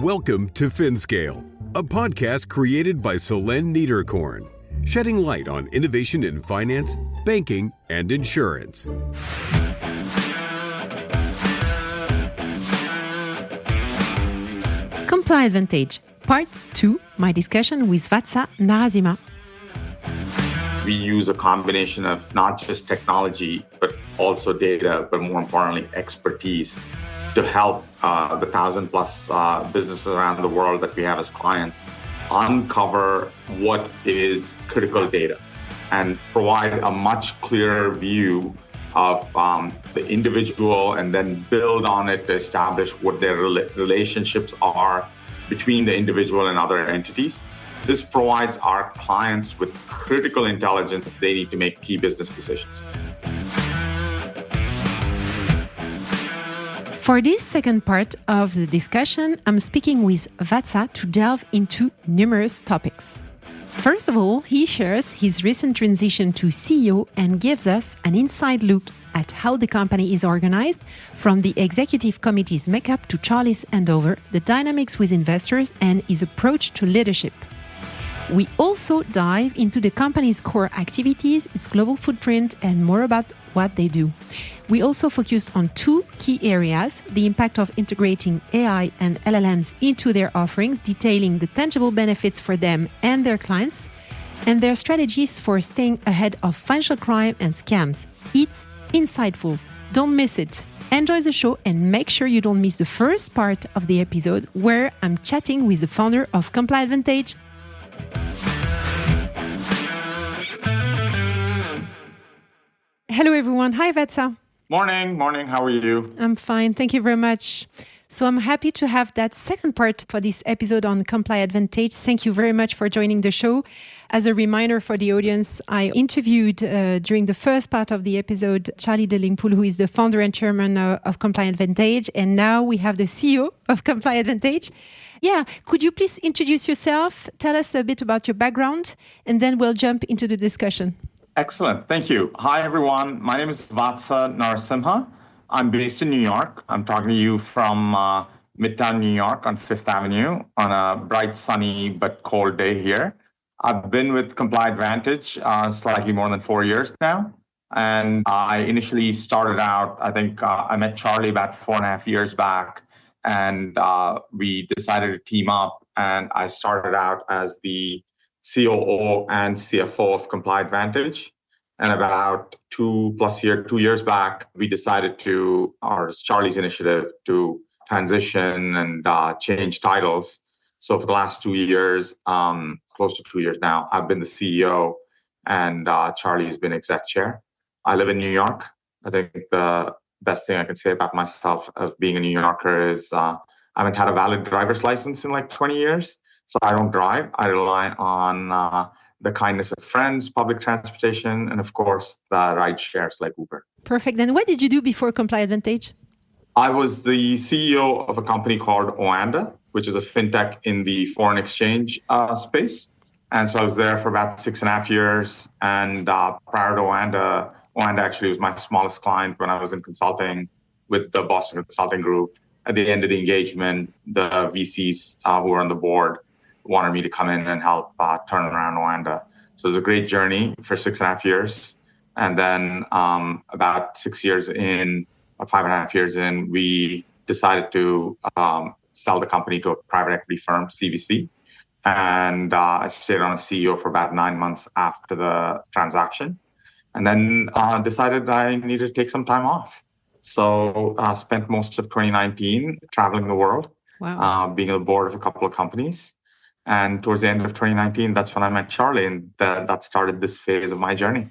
Welcome to FinScale, a podcast created by Solen Niederkorn, shedding light on innovation in finance, banking, and insurance. ComplyAdvantage, Part 2, my discussion with Vatsa, Narasimha. We use a combination of not just technology, but also data, but more importantly, expertise to help the 1,000+ businesses around the world that we have as clients uncover what is critical data and provide a much clearer view of the individual and then build on it to establish what their relationships are between the individual and other entities. This provides our clients with critical intelligence they need to make key business decisions. For this second part of the discussion, I'm speaking with Vatsa to delve into numerous topics. First of all, he shares his recent transition to CEO and gives us an inside look at how the company is organized, from the executive committee's makeup to Charlie's handover, the dynamics with investors, and his approach to leadership. We also dive into the company's core activities, its global footprint, and more about what they do. We also focused on two key areas: the impact of integrating AI and LLMs into their offerings, detailing the tangible benefits for them and their clients, and their strategies for staying ahead of financial crime and scams. It's insightful. Don't miss it. Enjoy the show and make sure you don't miss the first part of the episode where I'm chatting with the founder of ComplyAdvantage. Hello, everyone. Hi, Vatsa. Morning. How are you? I'm fine. Thank you very much. So I'm happy to have that second part for this episode on ComplyAdvantage. Thank you very much for joining the show. As a reminder for the audience, I interviewed during the first part of the episode Charlie Delingpool, who is the founder and chairman of ComplyAdvantage. And now we have the CEO of ComplyAdvantage. Yeah, could you please introduce yourself, tell us a bit about your background, and then we'll jump into the discussion. Excellent. Thank you. Hi, everyone. My name is Vatsa Narasimha. I'm based in New York. I'm talking to you from Midtown New York on Fifth Avenue on a bright, sunny, but cold day here. I've been with ComplyAdvantage slightly more than 4 years now. And I initially started out, I met Charlie about 4.5 years back, and we decided to team up. And I started out as the COO and CFO of ComplyAdvantage. And about 2 years back, we decided to, or Charlie's initiative, to transition and change titles. So for the last 2 years, close to 2 years now, I've been the CEO and Charlie's been exec chair. I live in New York. I think the best thing I can say about myself of being a New Yorker is I haven't had a valid driver's license in like 20 years. So I don't drive. I rely on the kindness of friends, public transportation, and of course, the ride shares like Uber. Perfect. Then what did you do before ComplyAdvantage? I was the CEO of a company called Oanda, which is a fintech in the foreign exchange space. And so I was there for about 6.5 years. And prior to Oanda actually was my smallest client when I was in consulting with the Boston Consulting Group. At the end of the engagement, the VCs who were on the board wanted me to come in and help turn around Oanda. So it was a great journey for 6.5 years. And then about 6 years in, or 5.5 years in, we decided to sell the company to a private equity firm, CVC. And I stayed on as CEO for about 9 months after the transaction. And then decided I needed to take some time off. So I spent most of 2019 traveling the world, being on the board of a couple of companies. And towards the end of 2019, that's when I met Charlie, and that started this phase of my journey.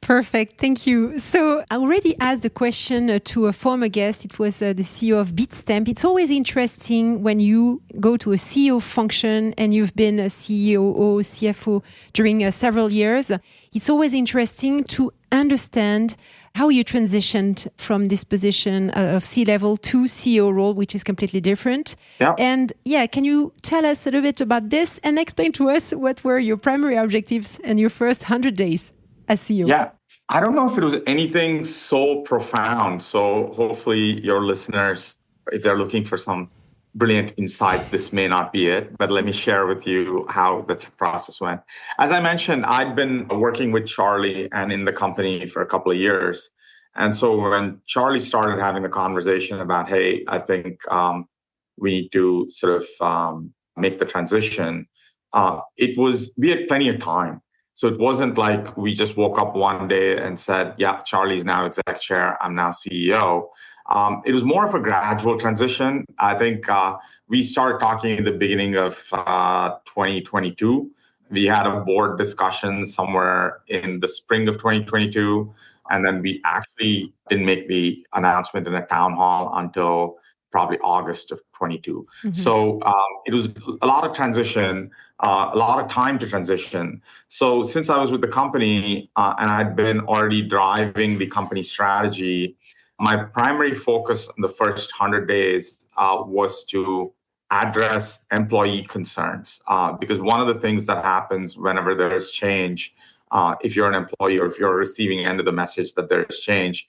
Perfect. Thank you. So I already asked the question to a former guest. It was the CEO of Bitstamp. It's always interesting when you go to a CEO function and you've been a CEO or CFO during several years. It's always interesting to understand how you transitioned from this position of C-level to CEO role, which is completely different. Yeah. And can you tell us a little bit about this and explain to us what were your primary objectives in your first 100 days as CEO? Yeah, I don't know if it was anything so profound. So hopefully your listeners, if they're looking for some brilliant insight. This may not be it, but let me share with you how the process went. As I mentioned, I'd been working with Charlie and in the company for a couple of years. And so when Charlie started having the conversation about, hey, I think we need to sort of make the transition, we had plenty of time. So it wasn't like we just woke up one day and said, yeah, Charlie's now exec chair, I'm now CEO. It was more of a gradual transition. I think we started talking in the beginning of 2022. We had a board discussion somewhere in the spring of 2022. And then we actually didn't make the announcement in a town hall until probably August of 22. Mm-hmm. So it was a lot of transition, a lot of time to transition. So since I was with the company and I'd been already driving the company strategy, my primary focus in the first 100 days was to address employee concerns. Because one of the things that happens whenever there's change, if you're an employee or if you're receiving end of the message that there's change,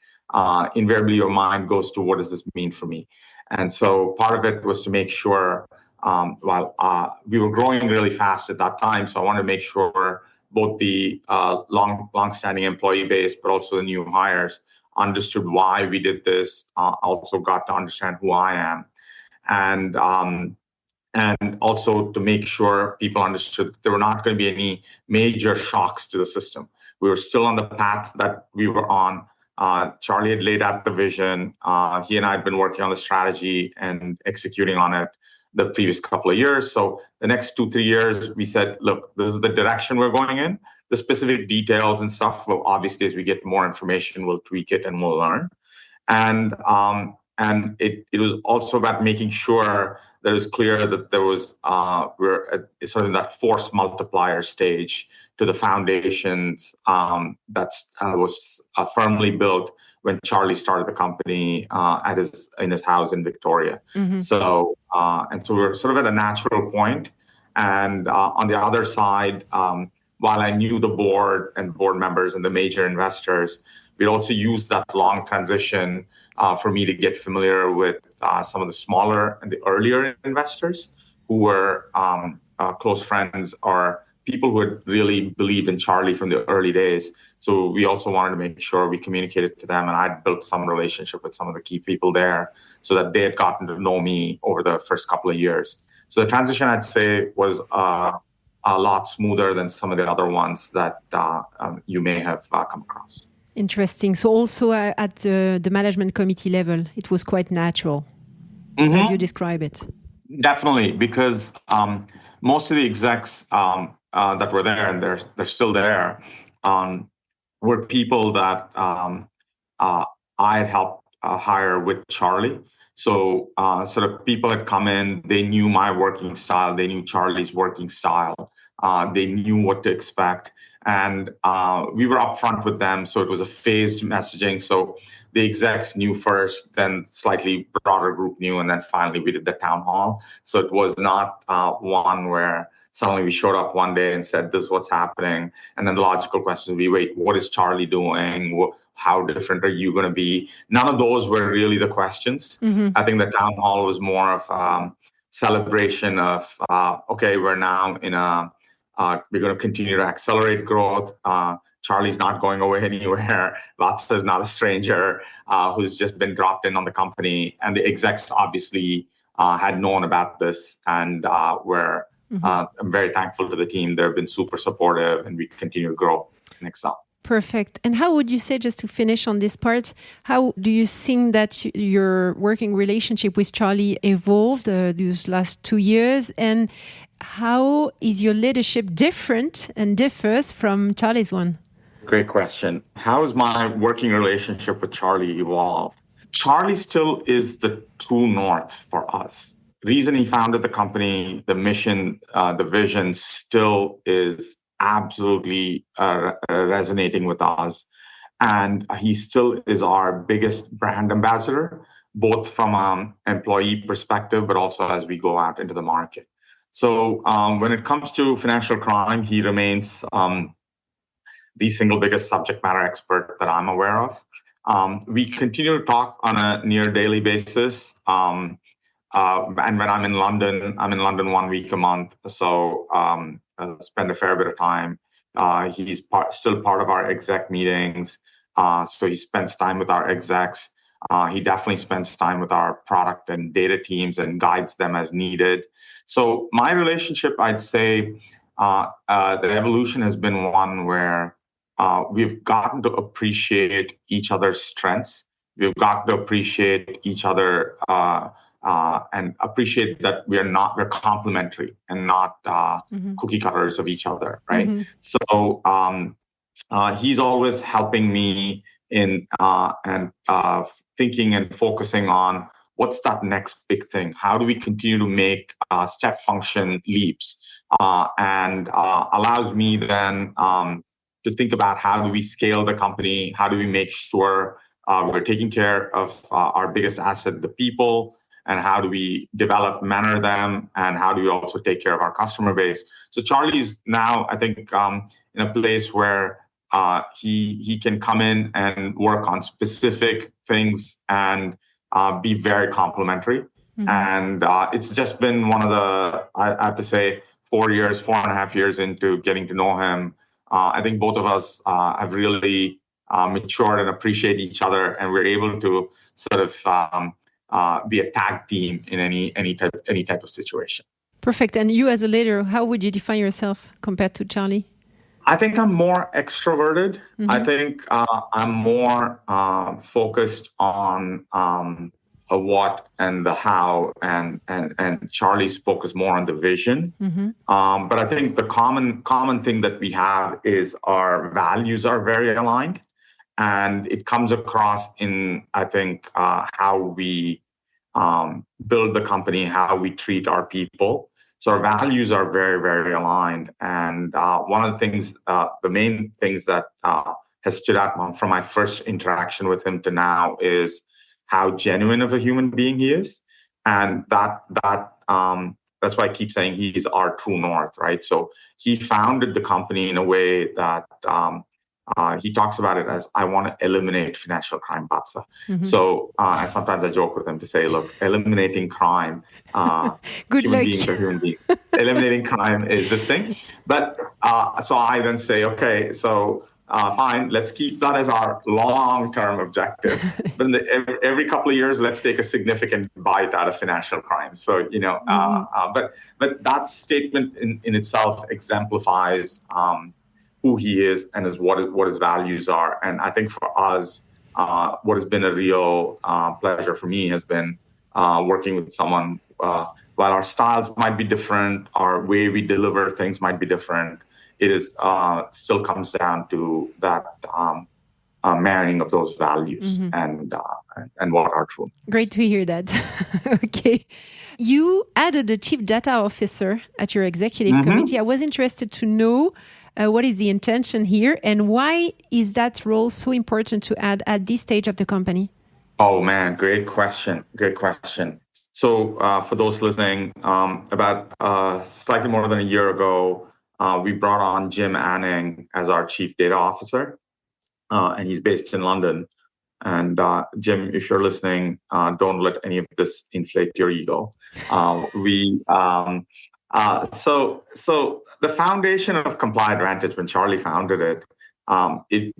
invariably your mind goes to what does this mean for me? And so part of it was to make sure, we were growing really fast at that time, so I wanted to make sure both the long-standing employee base, but also the new hires understood why we did this, also got to understand who I am. And also to make sure people understood that there were not going to be any major shocks to the system. We were still on the path that we were on. Charlie had laid out the vision. He and I had been working on the strategy and executing on it the previous couple of years. So the next 2-3 years, we said, look, this is the direction we're going in. The specific details and stuff, well, obviously, as we get more information, we'll tweak it and we'll learn. And it was also about making sure that it was clear that there was we're at sort of that force multiplier stage to the foundations that's was firmly built when Charlie started the company in his house in Victoria. Mm-hmm. So we're sort of at a natural point. And on the other side, while I knew the board and board members and the major investors, we also used that long transition for me to get familiar with some of the smaller and the earlier investors who were close friends or people who had really believed in Charlie from the early days. So we also wanted to make sure we communicated to them, and I'd built some relationship with some of the key people there so that they had gotten to know me over the first couple of years. So the transition, I'd say, was a lot smoother than some of the other ones that you may have come across. Interesting. So also at the management committee level, it was quite natural, mm-hmm. as you describe it. Definitely, because most of the execs that were there, and they're still there, were people that I had helped hire with Charlie. So sort of people had come in, they knew my working style, they knew Charlie's working style, they knew what to expect. And we were upfront with them, so it was a phased messaging. So the execs knew first, then slightly broader group knew, and then finally we did the town hall. So it was not one where suddenly we showed up one day and said, this is what's happening. And then the logical question would be, wait, what is Charlie doing? How different are you going to be? None of those were really the questions. Mm-hmm. I think the town hall was more of celebration of, okay, we're now in we're going to continue to accelerate growth. Charlie's not going away anywhere. Vatsa is not a stranger who's just been dropped in on the company. And the execs obviously had known about this and were I'm very thankful to the team. They've been super supportive and we continue to grow and excel. Perfect. And how would you say, just to finish on this part, how do you think that your working relationship with Charlie evolved these last 2 years? And how is your leadership different and differs from Charlie's one? Great question. How has my working relationship with Charlie evolved? Charlie still is the true north for us. The reason he founded the company, the mission, the vision still is absolutely resonating with us. And he still is our biggest brand ambassador, both from an employee perspective, but also as we go out into the market. So when it comes to financial crime, he remains the single biggest subject matter expert that I'm aware of. We continue to talk on a near daily basis. and when I'm in London 1 week a month. So spend a fair bit of time. He's still part of our exec meetings. So he spends time with our execs. He definitely spends time with our product and data teams and guides them as needed. So my relationship, I'd say, the evolution has been one where we've gotten to appreciate each other's strengths. We've gotten to appreciate each other and appreciate that we're complementary and not cookie cutters of each other, right? Mm-hmm. So he's always helping me in thinking and focusing on what's that next big thing? How do we continue to make step function leaps? And allows me then to think about how do we scale the company? How do we make sure we're taking care of our biggest asset, the people? And how do we develop, manage them? And how do we also take care of our customer base? So Charlie's now, I think, in a place where he can come in and work on specific things and be very complimentary. Mm-hmm. And it's just been one of I have to say, 4.5 years into getting to know him. I think both of us have really matured and appreciate each other, and we're able to sort of be a tag team in any type of situation. Perfect. And you as a leader, how would you define yourself compared to Charlie? I think I'm more extroverted. Mm-hmm. I think I'm more focused on a what and the how, and Charlie's focused more on the vision. Mm-hmm. But I think the common thing that we have is our values are very aligned, and it comes across in, I think, how we build the company, how we treat our people. So our values are very, very aligned. And one of the things, the main things that has stood out from my first interaction with him to now is how genuine of a human being he is. And that's why I keep saying he's our true north, right? So he founded the company in a way that he talks about it as, I want to eliminate financial crime, Vatsa. Mm-hmm. So, and sometimes I joke with him to say, look, eliminating crime, good human luck. Beings are human beings. Eliminating crime is this thing. But so I then say, okay, so fine, let's keep that as our long-term objective. But every couple of years, let's take a significant bite out of financial crime. So, mm-hmm. But that statement in itself exemplifies who he is and what his values are. And I think for us, what has been a real pleasure for me has been working with someone. While our styles might be different, our way we deliver things might be different, it is still comes down to that marrying of those values. Mm-hmm. and what are true. Great to hear that. Okay. You added a chief data officer at your executive mm-hmm. committee. I was interested to know what is the intention here, and why is that role so important to add at this stage of the company? Oh man, great question. So for those listening, about slightly more than a year ago, we brought on Jim Anning as our chief data officer, and he's based in London. And Jim, if you're listening, don't let any of this inflate your ego. So the foundation of ComplyAdvantage, when Charlie founded it,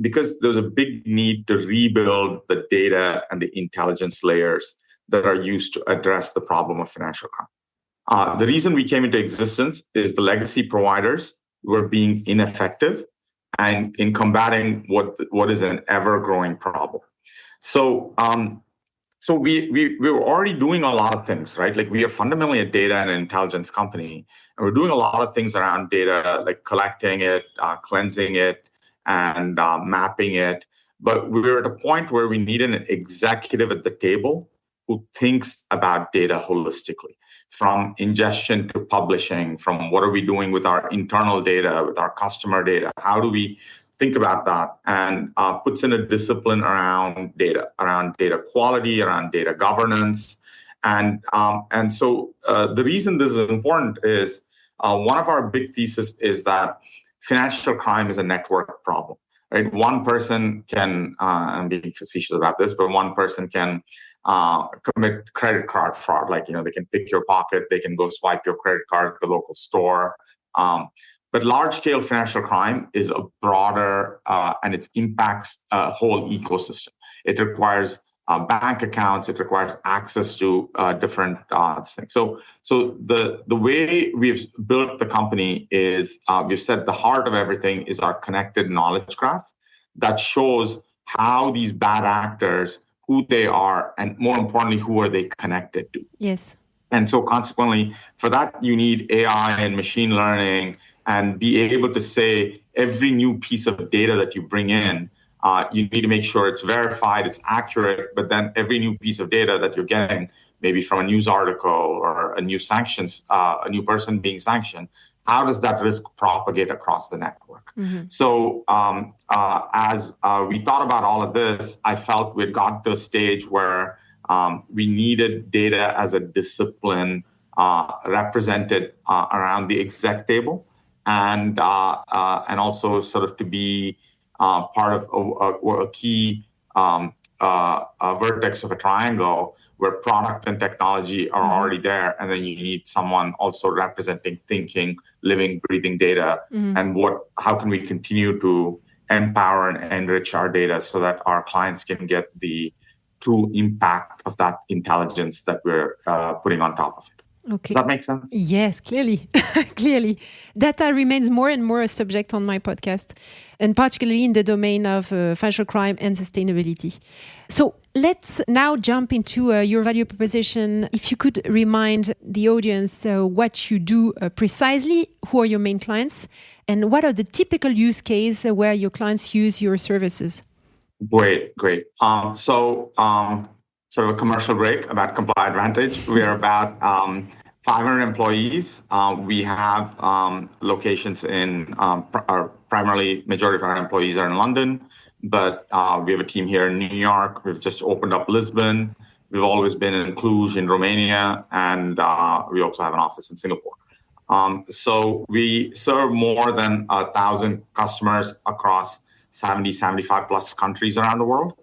because there's a big need to rebuild the data and the intelligence layers that are used to address the problem of financial crime. The reason we came into existence is the legacy providers were being ineffective and in combating what is an ever-growing problem. So we were already doing a lot of things, right? Like, we are fundamentally a data and intelligence company, and we're doing a lot of things around data, like collecting it, cleansing it, and mapping it. But we were at a point where we needed an executive at the table who thinks about data holistically, from ingestion to publishing, from what are we doing with our internal data, with our customer data, how do we think about that, and puts in a discipline around data quality, around data governance. And so the reason this is important is one of our big thesis is that financial crime is a network problem, right? One person can, I'm being facetious about this, but one person can commit credit card fraud. Like, they can pick your pocket, they can go swipe your credit card at the local store. But large-scale financial crime is a broader, and it impacts a whole ecosystem. It requires bank accounts. It requires access to different things. So the way we've built the company is we've said the heart of everything is our connected knowledge graph that shows how these bad actors, who they are, and more importantly, who are they connected to. Yes. And so consequently, for that, you need AI and machine learning and be able to say every new piece of data that you bring in, you need to make sure it's verified, it's accurate, but then every new piece of data that you're getting, maybe from a news article or a new sanctions, a new person being sanctioned, how does that risk propagate across the network? Mm-hmm. So as we thought about all of this, I felt we'd got to a stage where we needed data as a discipline represented around the exec table, and also sort of to be part of a key vertex of a triangle where product and technology are already there, and then you need someone also representing thinking, living, breathing data, and how can we continue to empower and enrich our data so that our clients can get the true impact of that intelligence that we're putting on top of it. Okay. Does that make sense? Yes, clearly. Clearly. Data remains more and more a subject on my podcast, and particularly in the domain of financial crime and sustainability. So let's now jump into your value proposition. If you could remind the audience what you do precisely, who are your main clients, and what are the typical use cases where your clients use your services? Great. Sort of a commercial break about ComplyAdvantage. We are about 500 employees. We have locations in primarily majority of our employees are in London, but we have a team here in New York. We've just opened up Lisbon. We've always been in Cluj in Romania, and we also have an office in Singapore. So we serve more than 1,000 customers across 75 plus countries around the world.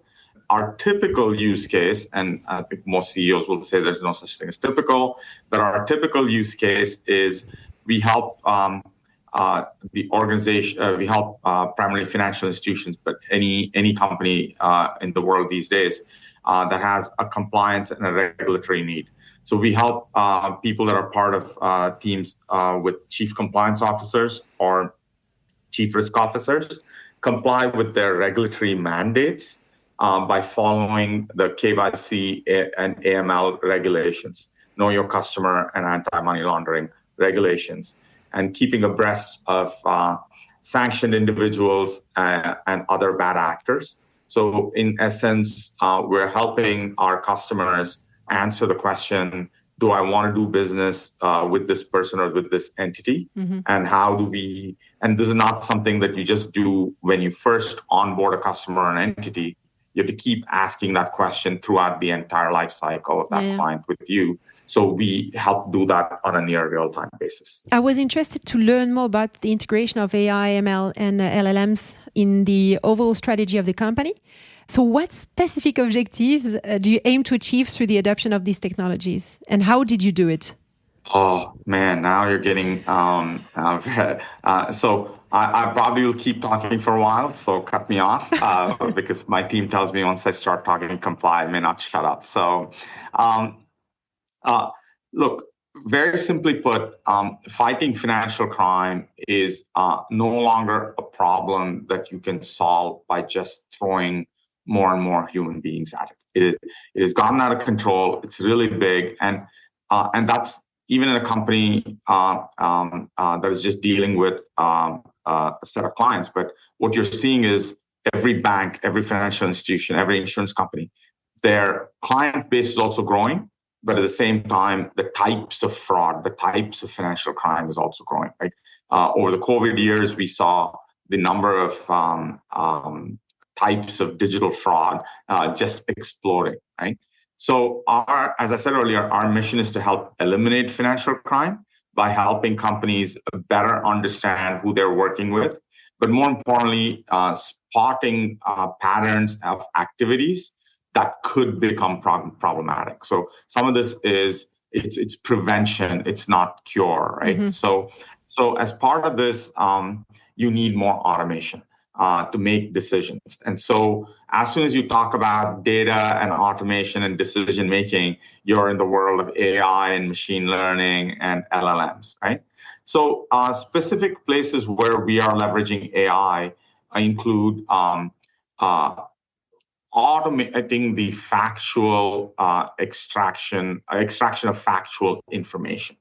Our typical use case, and I think most CEOs will say there's no such thing as typical, but our typical use case is we help the organization, we help primarily financial institutions, but any company in the world these days that has a compliance and a regulatory need. So we help people that are part of teams with chief compliance officers or chief risk officers comply with their regulatory mandates by following the KYC and AML regulations, know your customer and anti-money laundering regulations, and keeping abreast of sanctioned individuals and other bad actors. So in essence, we're helping our customers answer the question, do I want to do business with this person or with this entity? Mm-hmm. And how do we, and this is not something that you just do when you first onboard a customer or an entity. You have to keep asking that question throughout the entire life cycle of that client with you. So we help do that on a near real-time basis. I was interested to learn more about the integration of AI, ML, and LLMs in the overall strategy of the company. So what specific objectives do you aim to achieve through the adoption of these technologies? And how did you do it? Oh, man, now you're getting... So I probably will keep talking for a while, so cut me off because my team tells me once I start talking comply, I may not shut up. So look, very simply put, fighting financial crime is no longer a problem that you can solve by just throwing more and more human beings at it. It has gotten out of control. It's really big, and that's even in a company that is just dealing with a set of clients. But what you're seeing is every bank, every financial institution, every insurance company, their client base is also growing. But at the same time, the types of fraud, the types of financial crime is also growing. Right? Over the COVID years, we saw the number of types of digital fraud just exploding. Right? So as I said earlier, our mission is to help eliminate financial crime by helping companies better understand who they're working with, but more importantly, spotting patterns of activities that could become problematic. So some of this is it's prevention, it's not cure, right? Mm-hmm. So as part of this, you need more automation to make decisions. And so as soon as you talk about data and automation and decision making, you're in the world of AI and machine learning and LLMs, right? So specific places where we are leveraging AI include automating the factual extraction of factual information.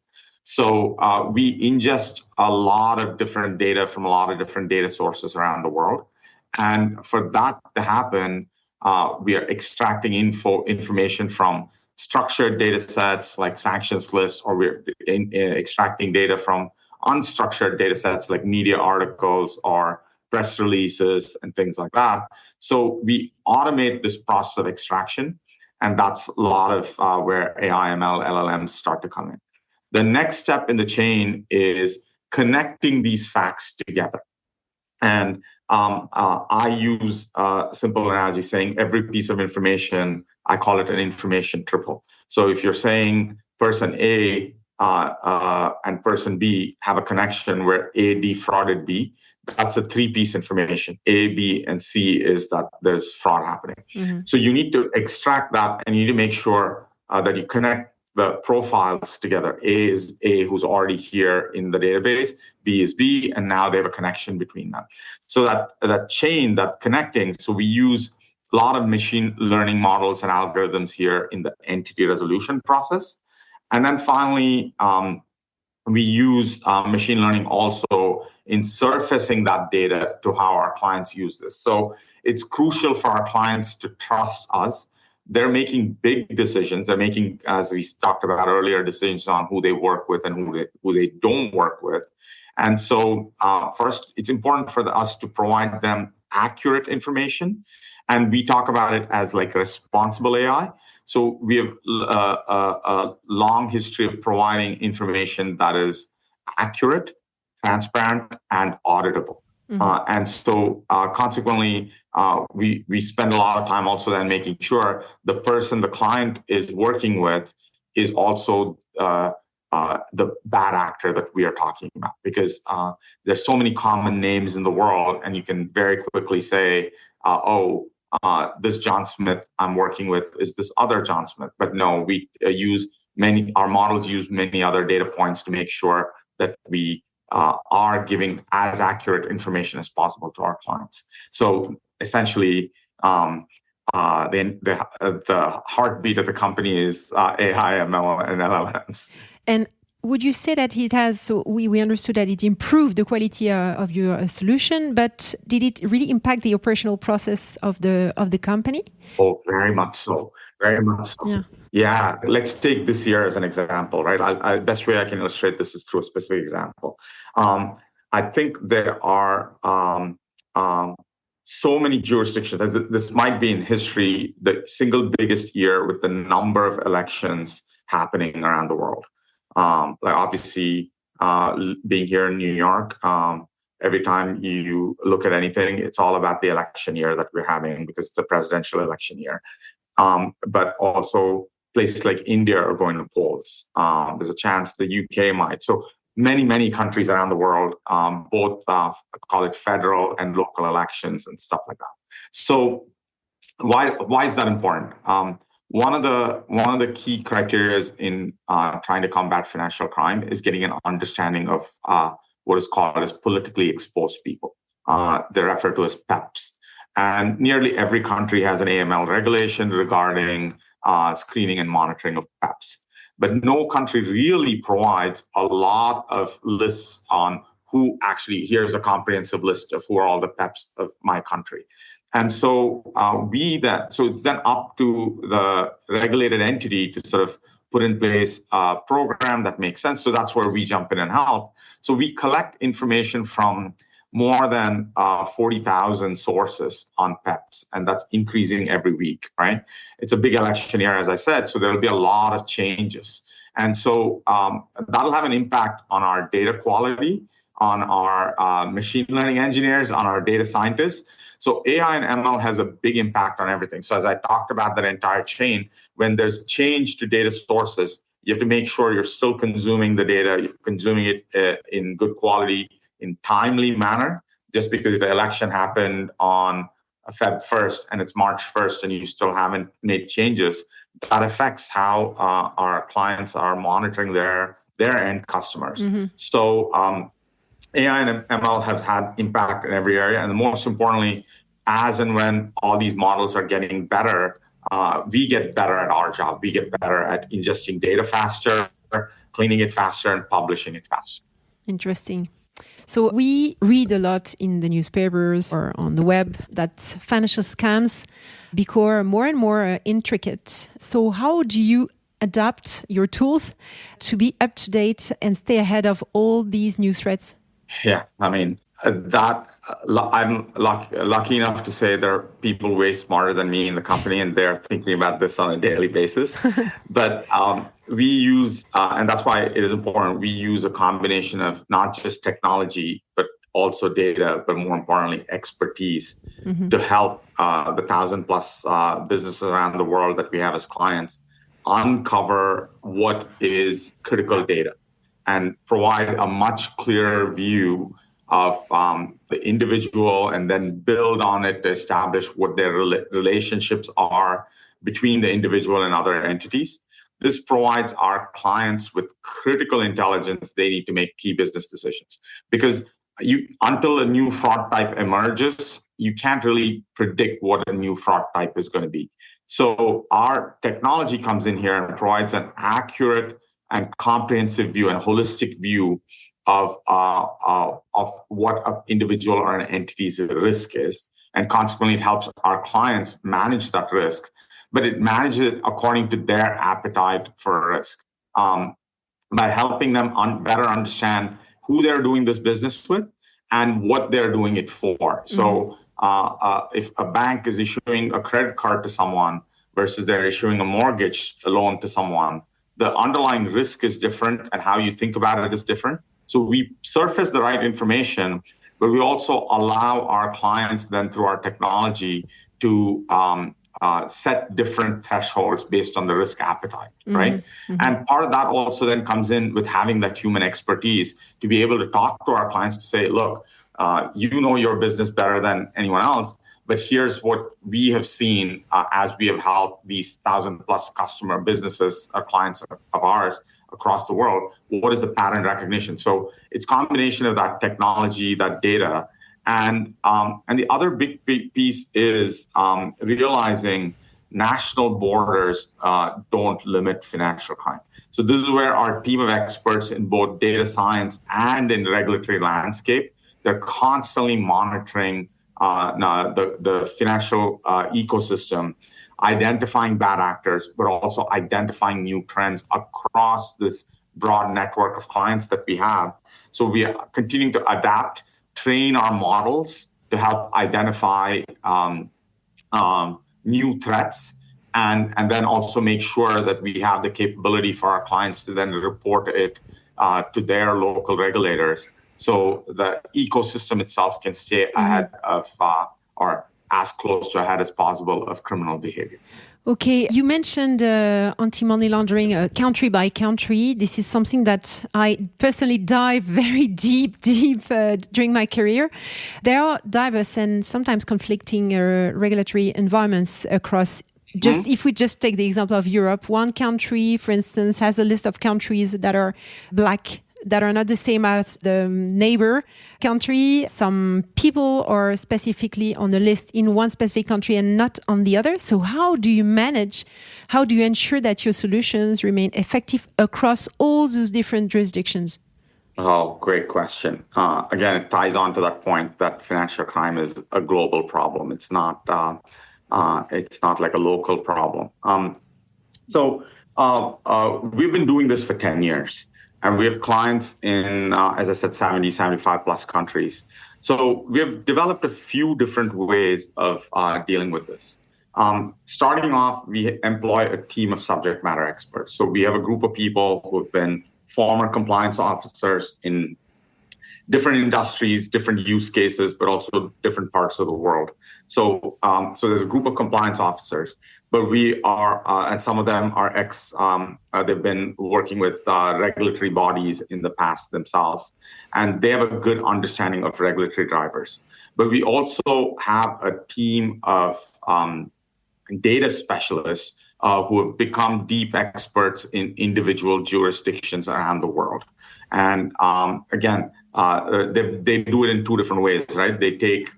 So we ingest a lot of different data from a lot of different data sources around the world, and for that to happen, we are extracting information from structured data sets like sanctions lists, or we're extracting data from unstructured data sets like media articles or press releases and things like that. So we automate this process of extraction, and that's a lot of where AI, ML, LLMs start to come in. The next step in the chain is connecting these facts together. And I use a simple analogy saying every piece of information, I call it an information triple. So if you're saying person A and person B have a connection where A defrauded B, that's a three-piece information. A, B, and C is that there's fraud happening. Mm-hmm. So you need to extract that, and you need to make sure that you connect the profiles together. A is A who's already here in the database, B is B, and now they have a connection between them. So that chain, that connecting, so we use a lot of machine learning models and algorithms here in the entity resolution process. And then finally, we use machine learning also in surfacing that data to how our clients use this. So it's crucial for our clients to trust us. They're making big decisions. They're making, as we talked about earlier, decisions on who they work with and who they don't work with. And so first, it's important for us to provide them accurate information. And we talk about it as like responsible AI. So we have a long history of providing information that is accurate, transparent, and auditable. Mm-hmm. And so consequently, we spend a lot of time also then making sure the person the client is working with is also the bad actor that we are talking about, because there's so many common names in the world, and you can very quickly say, this John Smith I'm working with is this other John Smith. But no, we our models use many other data points to make sure that we are giving as accurate information as possible to our clients. So essentially, the heartbeat of the company is AI, ML, and LLMs. And would you say that it has, so we understood that it improved the quality of your solution, but did it really impact the operational process of the company? Oh, very much so. Very much so. Yeah. Let's take this year as an example, right? The best way I can illustrate this is through a specific example. I think there are so many jurisdictions. This might be in history the single biggest year with the number of elections happening around the world. Like obviously, being here in New York, every time you look at anything, it's all about the election year that we're having because it's a presidential election year. But also places like India are going to polls. There's a chance the UK might. So many countries around the world, both call it federal and local elections and stuff like that. So why is that important? One of the key criteria in trying to combat financial crime is getting an understanding of what is called as politically exposed people. They're referred to as PEPs. And nearly every country has an AML regulation regarding screening and monitoring of PEPs. But no country really provides a lot of lists on who actually, here's a comprehensive list of who are all the PEPs of my country. And so so it's then up to the regulated entity to sort of put in place a program that makes sense. So that's where we jump in and help. So we collect information from more than 40,000 sources on PEPs, and that's increasing every week, right? It's a big election year, as I said, so there'll be a lot of changes. And so that'll have an impact on our data quality, on our machine learning engineers, on our data scientists. So AI and ML has a big impact on everything. So as I talked about that entire chain, when there's change to data sources, you have to make sure you're still consuming the data, you're consuming it in good quality, in timely manner. Just because if the election happened on Feb 1st and it's March 1st and you still haven't made changes, that affects how our clients are monitoring their end customers. Mm-hmm. So AI and ML have had impact in every area. And most importantly, as and when all these models are getting better, we get better at our job. We get better at ingesting data faster, cleaning it faster, and publishing it faster. Interesting. So we read a lot in the newspapers or on the web that financial scams become more and more intricate. So how do you adapt your tools to be up to date and stay ahead of all these new threats? Yeah, I mean, I'm lucky enough to say there are people way smarter than me in the company, and they're thinking about this on a daily basis. But we use, and that's why it is important, we use a combination of not just technology, but also data, but more importantly, expertise to help the 1,000+ businesses around the world that we have as clients uncover what is critical data and provide a much clearer view of the individual, and then build on it to establish what their relationships are between the individual and other entities. This provides our clients with critical intelligence they need to make key business decisions. Because until a new fraud type emerges, you can't really predict what a new fraud type is going to be. So our technology comes in here and provides an accurate and comprehensive view and holistic view of what an individual or an entity's risk is. And consequently, it helps our clients manage that risk, but it manages it according to their appetite for risk, by helping them better understand who they're doing this business with and what they're doing it for. So if a bank is issuing a credit card to someone versus they're issuing a mortgage loan to someone, the underlying risk is different and how you think about it is different. So we surface the right information, but we also allow our clients then through our technology to set different thresholds based on the risk appetite, right? And part of that also then comes in with having that human expertise to be able to talk to our clients to say, look, you know your business better than anyone else, but here's what we have seen as we have helped these 1,000+ customer businesses, clients of ours across the world. What is the pattern recognition? So it's a combination of that technology, that data, and the other big piece is realizing national borders don't limit financial crime. So this is where our team of experts in both data science and in regulatory landscape, they're constantly monitoring the financial ecosystem, identifying bad actors, but also identifying new trends across this broad network of clients that we have. So we are continuing to adapt, train our models to help identify new threats, and then also make sure that we have the capability for our clients to then report it to their local regulators. So the ecosystem itself can stay ahead of, or as close to ahead as possible of criminal behavior. Okay, you mentioned anti-money laundering country by country. This is something that I personally dive very deep during my career. There are diverse and sometimes conflicting regulatory environments across. If we just take the example of Europe, one country, for instance, has a list of countries that are black, that are not the same as the neighbor country. Some people are specifically on the list in one specific country and not on the other. So how do you ensure that your solutions remain effective across all those different jurisdictions? Oh, great question. Again, it ties on to that point that financial crime is a global problem. It's not like a local problem. So we've been doing this for 10 years. And we have clients in, as I said, 75+ countries. So we have developed a few different ways of dealing with this. Starting off, we employ a team of subject matter experts. So we have a group of people who have been former compliance officers in different industries, different use cases, but also different parts of the world. So there's a group of compliance officers, but we are, and some of them are they've been working with regulatory bodies in the past themselves, and they have a good understanding of regulatory drivers. But we also have a team of data specialists who have become deep experts in individual jurisdictions around the world. And again, they do it in two different ways, right? They take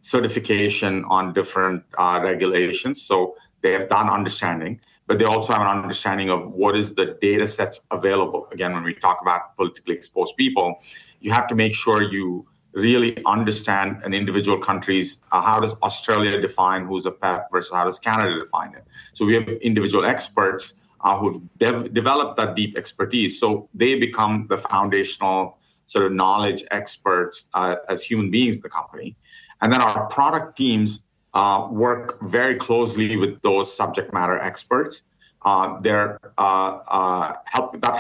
certification on different regulations, so they have that understanding, but they also have an understanding of what is the data sets available. Again, when we talk about politically exposed people, you have to make sure you really understand an individual country's, how does Australia define who's a PEP versus how does Canada define it? So we have individual experts who've developed that deep expertise. So they become the foundational sort of knowledge experts as human beings in the company. And then our product teams work very closely with those subject matter experts. That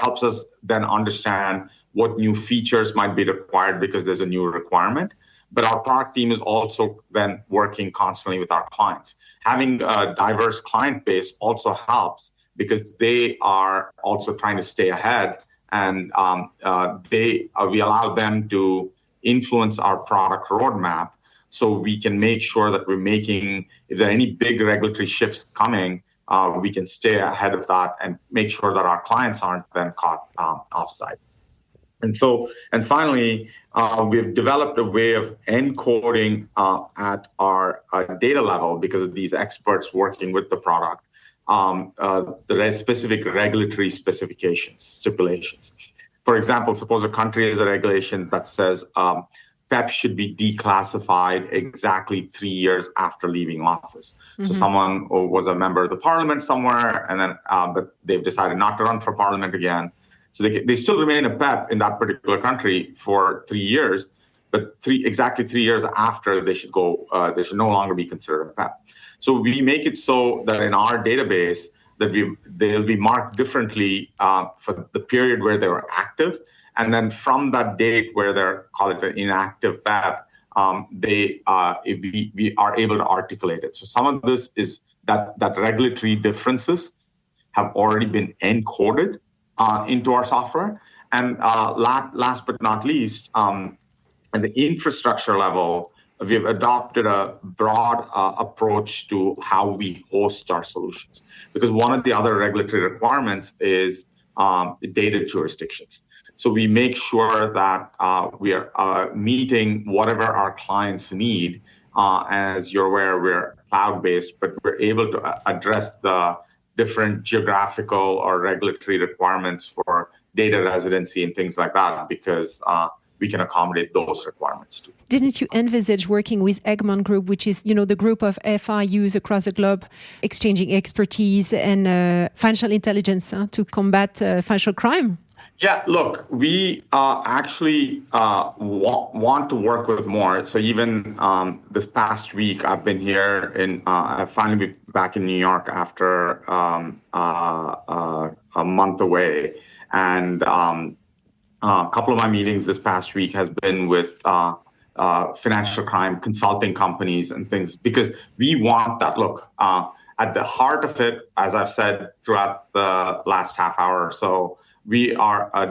helps us then understand what new features might be required because there's a new requirement. But our product team is also then working constantly with our clients. Having a diverse client base also helps because they are also trying to stay ahead, and we allow them to influence our product roadmap so we can make sure that we're making, if there are any big regulatory shifts coming, we can stay ahead of that and make sure that our clients aren't then caught offside. And finally, we've developed a way of encoding at our data level because of these experts working with the product, the specific regulatory stipulations. For example, suppose a country has a regulation that says PEP should be declassified exactly 3 years after leaving office. Mm-hmm. So someone was a member of the parliament somewhere, and then but they've decided not to run for parliament again. So they still remain a PEP in that particular country for 3 years, but exactly 3 years after they should no longer be considered a PEP. So we make it so that in our database that they'll be marked differently for the period where they were active, and then from that date where they're called an inactive PEP, we are able to articulate it. So some of this is that regulatory differences have already been encoded into our software. And last but not least, at the infrastructure level, we've adopted a broad approach to how we host our solutions. Because one of the other regulatory requirements is data jurisdictions. So we make sure that we are meeting whatever our clients need. As you're aware, we're cloud-based, but we're able to address the different geographical or regulatory requirements for data residency and things like that, because we can accommodate those requirements too. Didn't you envisage working with Egmont Group, which is, the group of FIUs across the globe, exchanging expertise and financial intelligence to combat financial crime? Yeah, look, we actually want to work with more. So even this past week, I've been here I've finally been back in New York after a month away. And a couple of my meetings this past week has been with financial crime consulting companies and things, because we want that. Look, at the heart of it, as I've said throughout the last half hour or so, we are a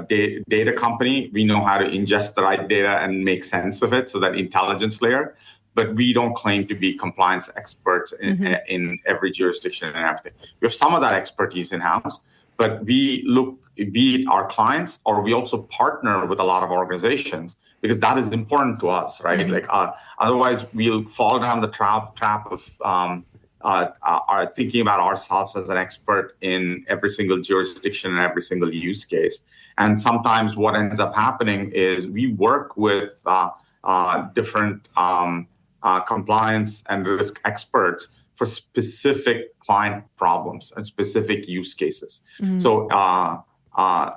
data company. We know how to ingest the right data and make sense of it, so that intelligence layer. But we don't claim to be compliance experts in every jurisdiction and everything. We have some of that expertise in-house, but we look, be it our clients, or we also partner with a lot of organizations, because that is important to us, right? Mm-hmm. Otherwise, we'll fall down the trap of are thinking about ourselves as an expert in every single jurisdiction and every single use case. And sometimes what ends up happening is we work with different compliance and risk experts for specific client problems and specific use cases. Mm-hmm. So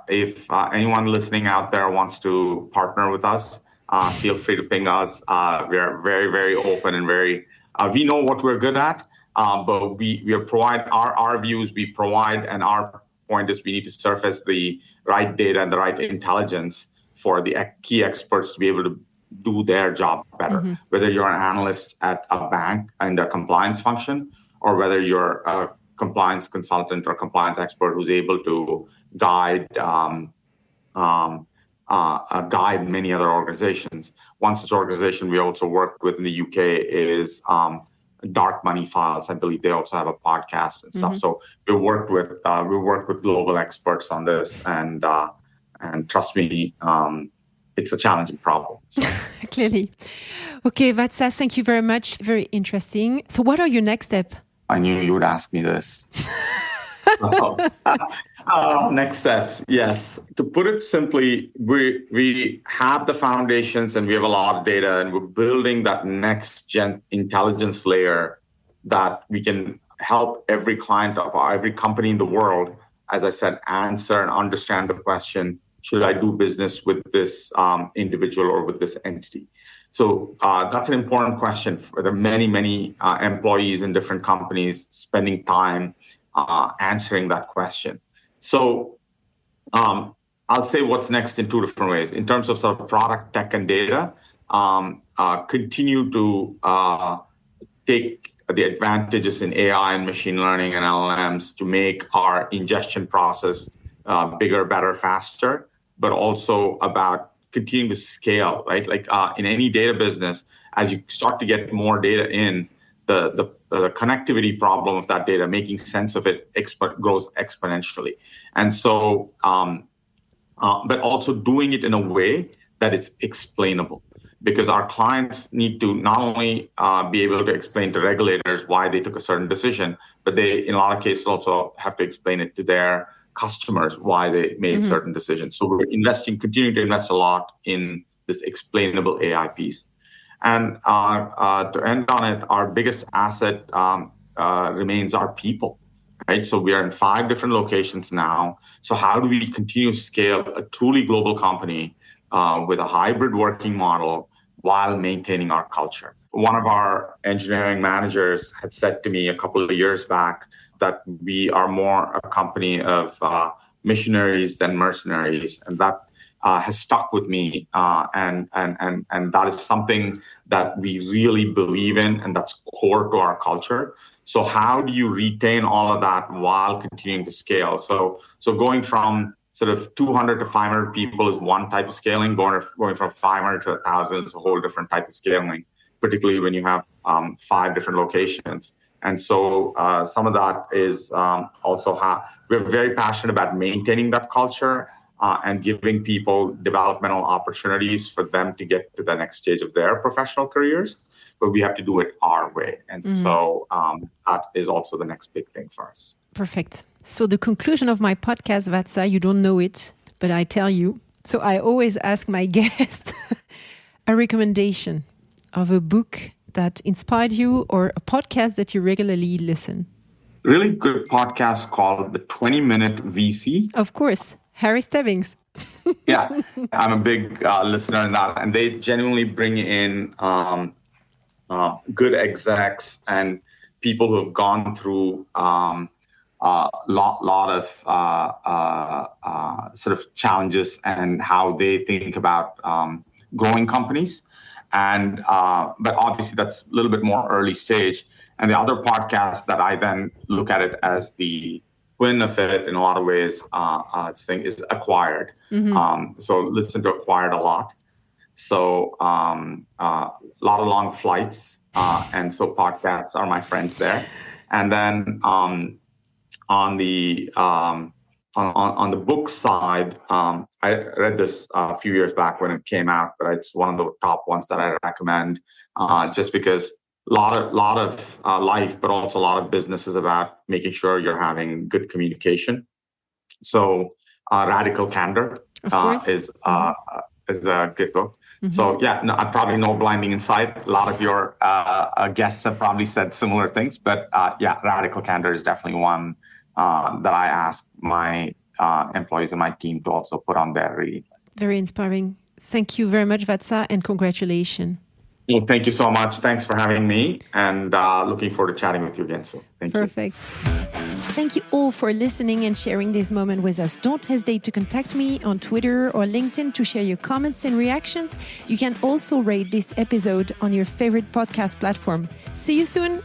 if anyone listening out there wants to partner with us, feel free to ping us. We are very, very open and we know what we're good at. But we provide our views, we provide, and our point is we need to surface the right data and the right intelligence for the key experts to be able to do their job better, whether you're an analyst at a bank in their compliance function, or whether you're a compliance consultant or compliance expert who's able to guide many other organizations. One such organization we also worked with in the UK is Dark Money Files. I believe they also have a podcast and stuff. So we worked with global experts on this, and trust me, it's a challenging problem. So. Clearly. Okay, Vatsa, thank you very much. Very interesting. So what are your next steps? I knew you would ask me this. Next steps, yes. To put it simply, we have the foundations and we have a lot of data, and we're building that next gen intelligence layer that we can help every client of every company in the world, as I said, answer and understand the question, should I do business with this individual or with this entity? So that's an important question for the many employees in different companies spending time answering that question. So I'll say what's next in two different ways. In terms of sort of product, tech, and data, continue to take the advantages in AI and machine learning and LLMs to make our ingestion process bigger, better, faster, but also about continuing to scale, right? Like in any data business, as you start to get more data in, the connectivity problem of that data, making sense of it, grows exponentially. And so, but also doing it in a way that it's explainable, because our clients need to not only be able to explain to regulators why they took a certain decision, but they, in a lot of cases, also have to explain it to their customers why they made certain decisions. So we're continuing to invest a lot in this explainable AI piece. And to end on it, our biggest asset remains our people, right? So we are in 5 different locations now. So how do we continue to scale a truly global company with a hybrid working model while maintaining our culture? One of our engineering managers had said to me a couple of years back that we are more a company of missionaries than mercenaries, and that has stuck with me, and that is something that we really believe in, and that's core to our culture. So how do you retain all of that while continuing to scale? So going from sort of 200 to 500 people is one type of scaling. Going from 500 to 1,000 is a whole different type of scaling, particularly when you have 5 different locations. And so some of that is also how we're very passionate about maintaining that culture and giving people developmental opportunities for them to get to the next stage of their professional careers. But we have to do it our way. And so that is also the next big thing for us. Perfect. So the conclusion of my podcast, Vatsa, you don't know it, but I tell you. So I always ask my guests a recommendation of a book that inspired you or a podcast that you regularly listen. Really good podcast called The 20-Minute VC. Of course, Harry Stebbings. Yeah, I'm a big listener in that. And they genuinely bring in good execs and people who have gone through lot of sort of challenges and how they think about growing companies. And but obviously that's a little bit more early stage. And the other podcast that I then look at it as the twin of it in a lot of ways, thing is Acquired. So listen to Acquired a lot. So a lot of long flights, and so podcasts are my friends there. And then on the book side, I read this a few years back when it came out, but it's one of the top ones that I recommend, just because a lot of life, but also a lot of business is about making sure you're having good communication. So Radical Candor is a good book. So yeah, no, I probably know Blinding Insight. A lot of your guests have probably said similar things, but yeah, Radical Candor is definitely one that I ask my employees and my team to also put on their reading list. Very inspiring. Thank you very much, Vatsa, and congratulations. Well, thank you so much. Thanks for having me, and looking forward to chatting with you again soon. Thank you. Perfect. Thank you all for listening and sharing this moment with us. Don't hesitate to contact me on Twitter or LinkedIn to share your comments and reactions. You can also rate this episode on your favorite podcast platform. See you soon.